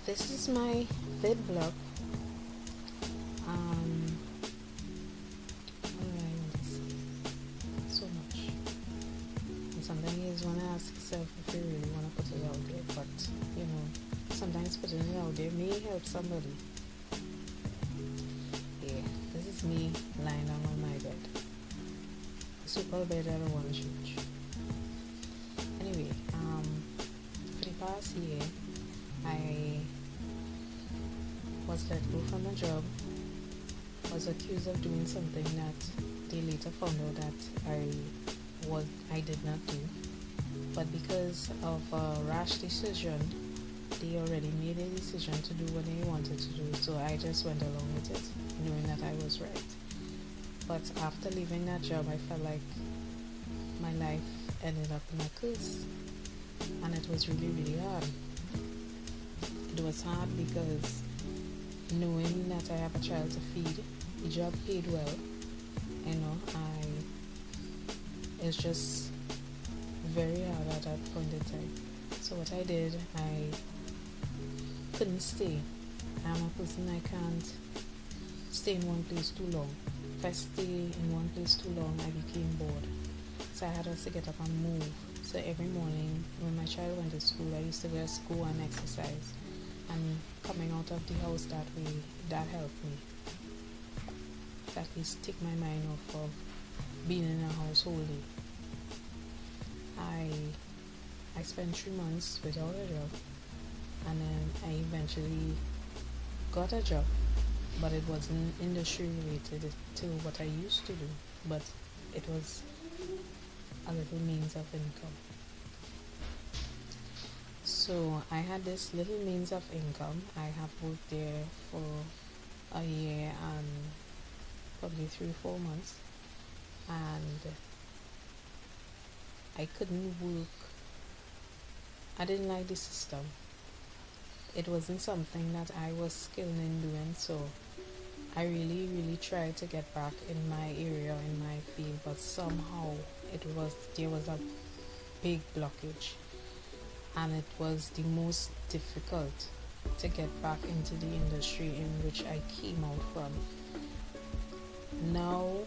this is my third blog. What do I want to say? So much. And sometimes you just want to ask yourself if you really want to put it out there, but sometimes putting it out there may help somebody. Yeah, this is me lying down on my bed. A super bed I don't want to change. Anyway, for the past year, I was let go from a job, was accused of doing something that they later found out that I did not do. But because of a rash decision, they already made a decision to do what they wanted to do, so I just went along with it, knowing that I was right. But after leaving that job, I felt like my life ended up in a curse, and it was really, really hard. It was hard because knowing that I have a child to feed, the job paid well, it's just very hard at that point in time. So what I did, I couldn't stay. I'm a person, I can't stay in one place too long. If I stay in one place too long, I became bored. So I had to get up and move. So every morning when my child went to school, I used to just go and exercise. And coming out of the house that way, that helped me. At least take my mind off of being in a house whole day. I spent 3 months without a job, and then I eventually got a job, but it wasn't industry related to what I used to do, but it was a little means of income. So I had this little means of income. I have worked there for a year and probably 3-4 months, and I couldn't work. I didn't like the system. It wasn't something that I was skilled in doing, so I really, really tried to get back in my area, in my field, but somehow there was a big blockage, and it was the most difficult to get back into the industry in which I came out from. Now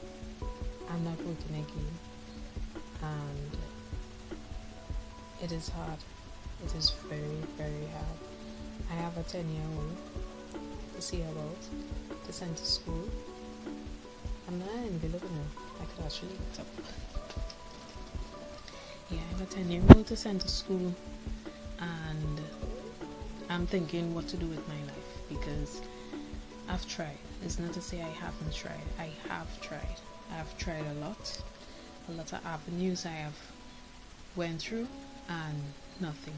I'm not working again, and it is hard. It is very, very hard. I have a 10-year-old to see about, to send to school. I'm not in envelope now. I could actually look it up. Yeah, I have a 10-year-old to send to school, and I'm thinking what to do with my life, because I've tried. It's not to say I haven't tried. I have tried. I've tried a lot of avenues I have went through, and nothing.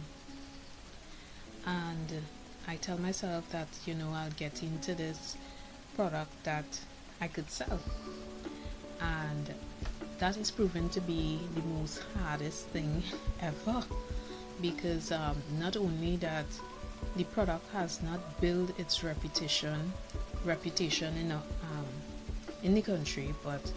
And I tell myself that I'll get into this product that I could sell, and that is proven to be the most hardest thing ever, because not only that the product has not built its reputation in the country, but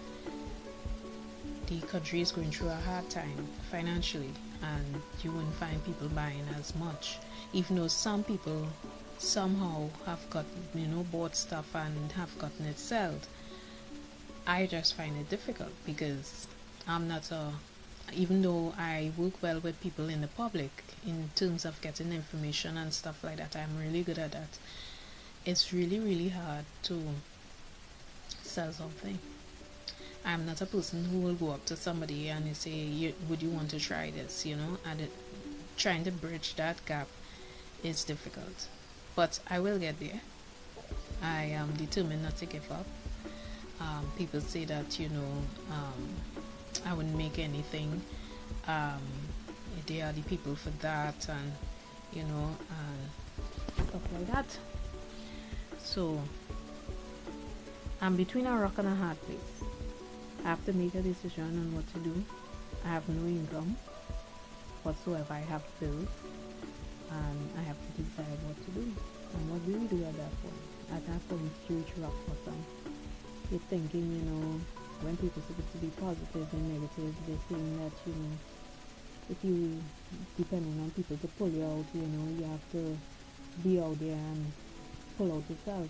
the country is going through a hard time financially, and you won't find people buying as much, even though some people somehow have got bought stuff and have gotten it sold. I just find it difficult because I'm not even though I work well with people in the public in terms of getting information and stuff like that, I'm really good at that. It's really, really hard to sell something. I'm not a person who will go up to somebody and say, would you want to try this, and trying to bridge that gap is difficult. But I will get there. I am determined not to give up. People say that, I wouldn't make anything. They are the people for that, and, and stuff like that. So, I'm between a rock and a hard place. I have to make a decision on what to do. I have no income whatsoever. I have bills, and I have to decide what to do. And what do we do at that point? At that point, huge rock bottom. You're thinking, when people are supposed to be positive and negative, they're saying that, if you depending on people to pull you out, you have to be out there and pull out yourself.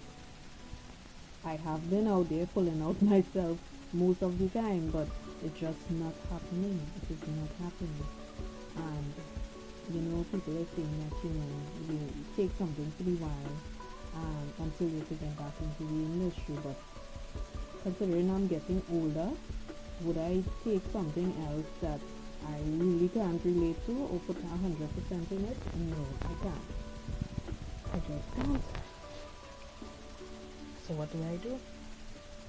I have been out there pulling out myself most of the time, but it's just not happening. It is not happening. And people are saying that you take something for a while until you can get back into the industry. But considering I'm getting older, would I take something else that I really can't relate to or put 100% in it? No, I can't. I just can't. So what do?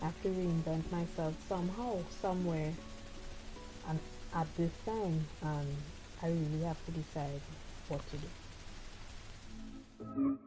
I have to reinvent myself somehow, somewhere, and at this time, and I really have to decide what to do.